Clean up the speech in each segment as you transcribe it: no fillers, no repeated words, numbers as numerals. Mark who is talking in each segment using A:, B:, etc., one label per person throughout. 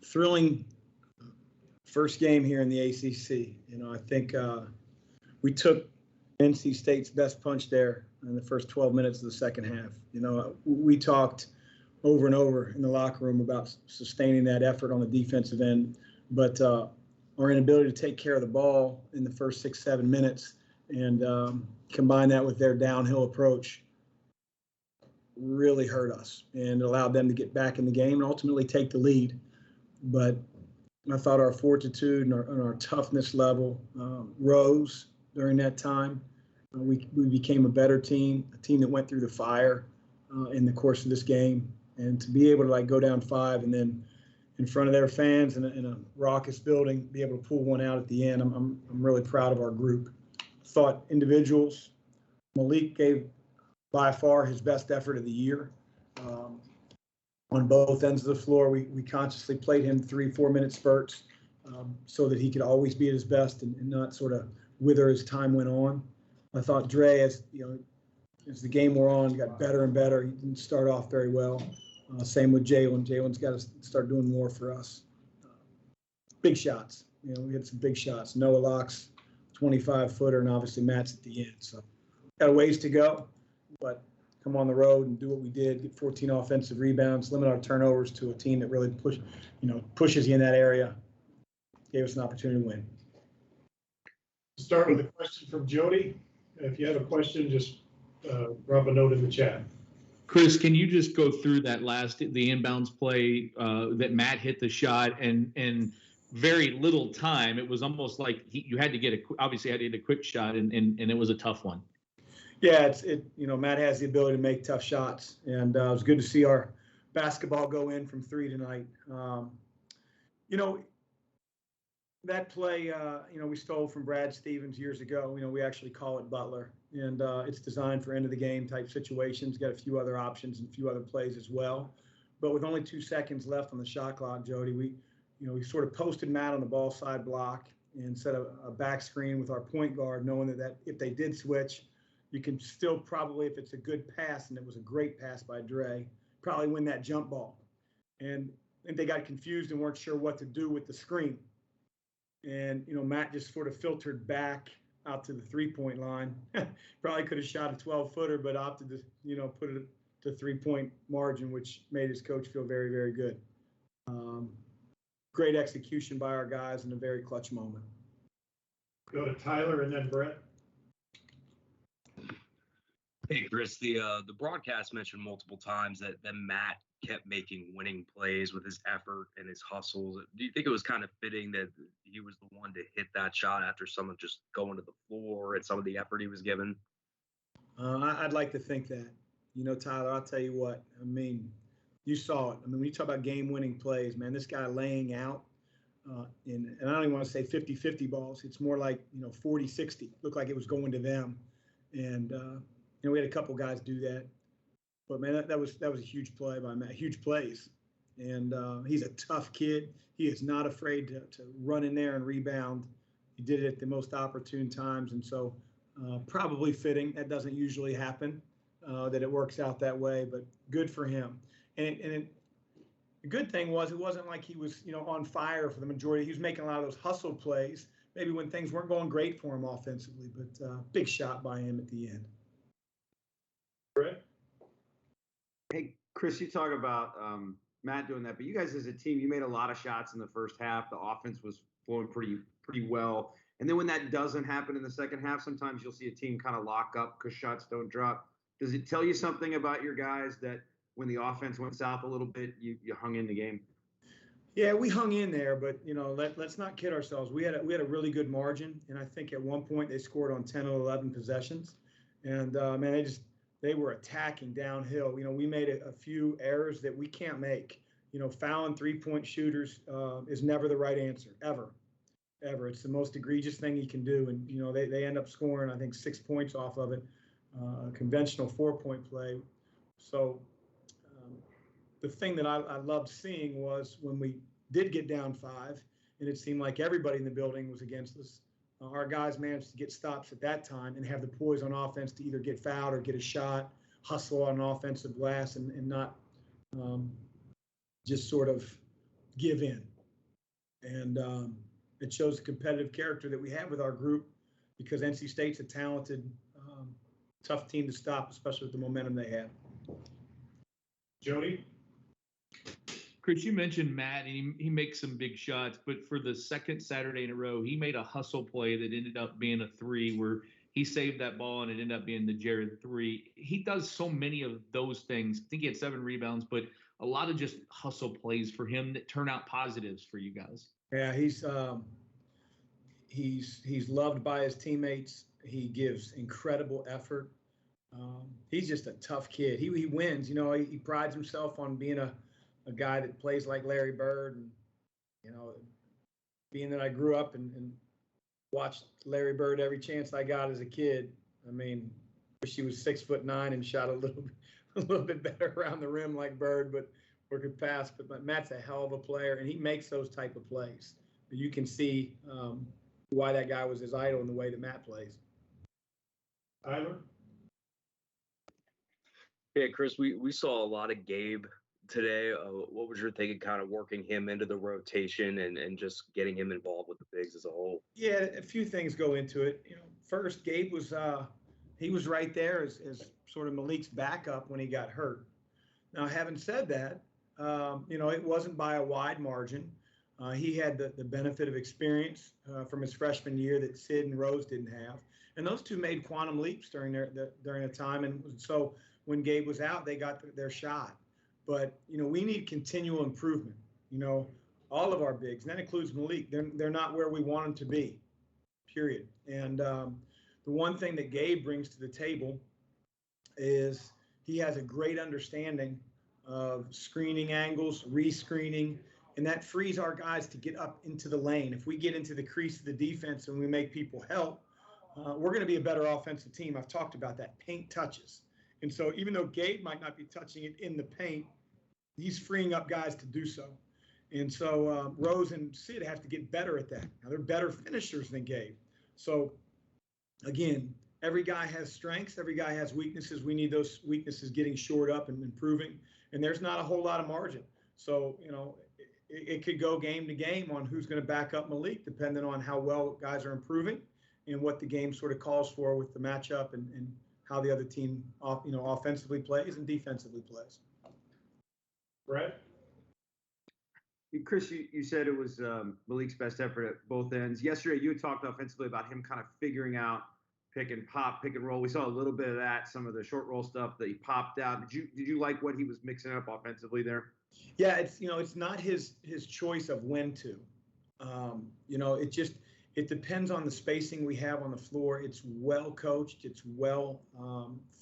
A: thrilling first game here in the ACC. I think we took NC State's best punch there in the first 12 minutes of the second half. We talked over and over in the locker room about sustaining that effort on the defensive end, but our inability to take care of the ball in the first 6-7 minutes and combine that with their downhill approach really hurt us and allowed them to get back in the game and ultimately take the lead. But I thought our fortitude and our toughness level rose during that time. We became a better team, a team that went through the fire in the course of this game. And to be able to go down 5 and then in front of their fans in a raucous building, be able to pull one out at the end, I'm really proud of our group. Thought individuals, Malik gave by far his best effort of the year. On both ends of the floor, we consciously played him 3-4 minute spurts so that he could always be at his best and not sort of wither as time went on. I thought Dre, as the game wore on, got better and better. He didn't start off very well. Same with Jalen. Jalen's got to start doing more for us. Big shots. We had some big shots. Noah Locke's 25-footer, and obviously Matt's at the end. So got a ways to go, but come on the road and do what we did, get 14 offensive rebounds, limit our turnovers to a team that really pushes you in that area, gave us an opportunity to win.
B: Start with a question from Jody. If you have a question, just drop a note in the chat.
C: Chris, can you just go through the inbounds play that Matt hit the shot and very little time? It was almost like you had to get a quick shot and it was a tough one.
A: Yeah, Matt has the ability to make tough shots, and it was good to see our basketball go in from 3 tonight. That play, we stole from Brad Stevens years ago. We actually call it Butler, and it's designed for end of the game type situations. Got a few other options and a few other plays as well. But with only 2 seconds left on the shot clock, Jody, we sort of posted Matt on the ball side block and set a back screen with our point guard, knowing that if they did switch, you can still probably, if it's a good pass, and it was a great pass by Dre, probably win that jump ball. And they got confused and weren't sure what to do with the screen. And, Matt just sort of filtered back out to the 3-point line. Probably could have shot a 12-footer, but opted to, put it to 3-point margin, which made his coach feel very, very good. Great execution by our guys in a very clutch moment.
B: Go to Tyler and then Brett.
D: Hey, Chris, the broadcast mentioned multiple times that Matt kept making winning plays with his effort and his hustles. Do you think it was kind of fitting that he was the one to hit that shot after someone just going to the floor and some of the effort he was given?
A: I'd like to think that. Tyler, I'll tell you what. You saw it. When you talk about game-winning plays, man, this guy laying out, and I don't even want to say 50-50 balls. It's more like, 40-60. Looked like it was going to them. And, we had a couple guys do that. But, man, that was a huge play by Matt, huge plays. And he's a tough kid. He is not afraid to run in there and rebound. He did it at the most opportune times. And so probably fitting. That doesn't usually happen, that it works out that way. But good for him. And the good thing was it wasn't like he was, on fire for the majority. He was making a lot of those hustle plays, maybe when things weren't going great for him offensively. But big shot by him at the end.
B: Brett?
E: Hey, Chris, you talk about Matt doing that, but you guys as a team, you made a lot of shots in the first half. The offense was flowing pretty well. And then when that doesn't happen in the second half, sometimes you'll see a team kind of lock up because shots don't drop. Does it tell you something about your guys that when the offense went south a little bit, you hung in the game?
A: Yeah, we hung in there, but let's not kid ourselves. We had a really good margin, and I think at one point they scored on 10 or 11 possessions, and man, they were attacking downhill. We made a few errors that we can't make. Fouling 3-point shooters is never the right answer, ever. It's the most egregious thing you can do, and they end up scoring, I think, 6 points off of it, a conventional 4-point play. So the thing that I loved seeing was when we did get down 5, and it seemed like everybody in the building was against us. Our guys managed to get stops at that time and have the poise on offense to either get fouled or get a shot, hustle on an offensive glass, and not just sort of give in. And it shows the competitive character that we have with our group, because NC State's a talented, tough team to stop, especially with the momentum they have.
B: Jody?
C: Chris, you mentioned Matt, and he makes some big shots, but for the second Saturday in a row, he made a hustle play that ended up being a 3 where he saved that ball and it ended up being the Jared 3. He does so many of those things. I think he had 7 rebounds, but a lot of just hustle plays for him that turn out positives for you guys.
A: Yeah, he's loved by his teammates. He gives incredible effort. He's just a tough kid. He wins. You know, he prides himself on being a guy that plays like Larry Bird. And, you know, being that I grew up and watched Larry Bird every chance I got as a kid. I mean, wish he was 6'9" and shot a little bit better around the rim like Bird, but or could pass. But Matt's a hell of a player, and he makes those type of plays. You can see why that guy was his idol in the way that Matt plays.
B: Tyler?
D: Yeah, Chris, we saw a lot of Gabe today. What was your thinking, kind of working him into the rotation and just getting him involved with the bigs as a whole?
A: Yeah, a few things go into it. You know, first, Gabe was he was right there as sort of Malik's backup when he got hurt. Now, having said that, you know, it wasn't by a wide margin. He had the benefit of experience from his freshman year that Sid and Rose didn't have, and those two made quantum leaps during a time. And so when Gabe was out, they got their shot. But you know, we need continual improvement. You know, all of our bigs, and that includes Malik. They're not where we want them to be. Period. And the one thing that Gabe brings to the table is he has a great understanding of screening angles, rescreening, and that frees our guys to get up into the lane. If we get into the crease of the defense and we make people help, we're going to be a better offensive team. I've talked about that, paint touches. And so even though Gabe might not be touching it in the paint, he's freeing up guys to do so. And so Rose and Sid have to get better at that. Now, they're better finishers than Gabe. So, again, every guy has strengths. Every guy has weaknesses. We need those weaknesses getting shored up and improving. And there's not a whole lot of margin. So, you know, it could go game to game on who's going to back up Malik, depending on how well guys are improving and what the game sort of calls for with the matchup and how the other team, you know, offensively plays and defensively plays.
B: Brett?
E: Chris, you said it was Malik's best effort at both ends. Yesterday, you had talked offensively about him kind of figuring out pick and pop, pick and roll. We saw a little bit of that, some of the short roll stuff that he popped out. Did you like what he was mixing up offensively there?
A: Yeah, it's, you know, it's not his choice of when to. You know, it depends on the spacing we have on the floor. It's well coached. It's well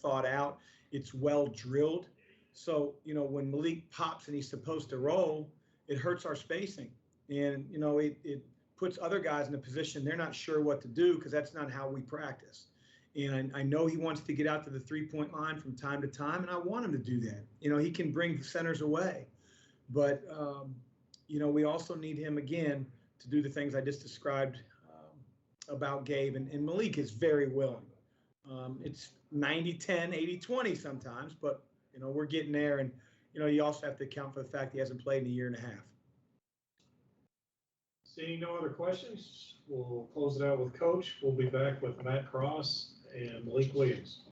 A: thought out. It's well drilled. So, you know, when Malik pops and he's supposed to roll, it hurts our spacing. And, you know, it puts other guys in a position they're not sure what to do because that's not how we practice. And I know he wants to get out to the three-point line from time to time, and I want him to do that. You know, he can bring the centers away. But, you know, we also need him, again, to do the things I just described about Gabe. And Malik is very willing. It's 90-10, 80-20 sometimes, but, you know, we're getting there. And, you know, you also have to account for the fact he hasn't played in a year and a half.
B: Seeing no other questions, we'll close it out with Coach. We'll be back with Matt Cross and Malik Williams.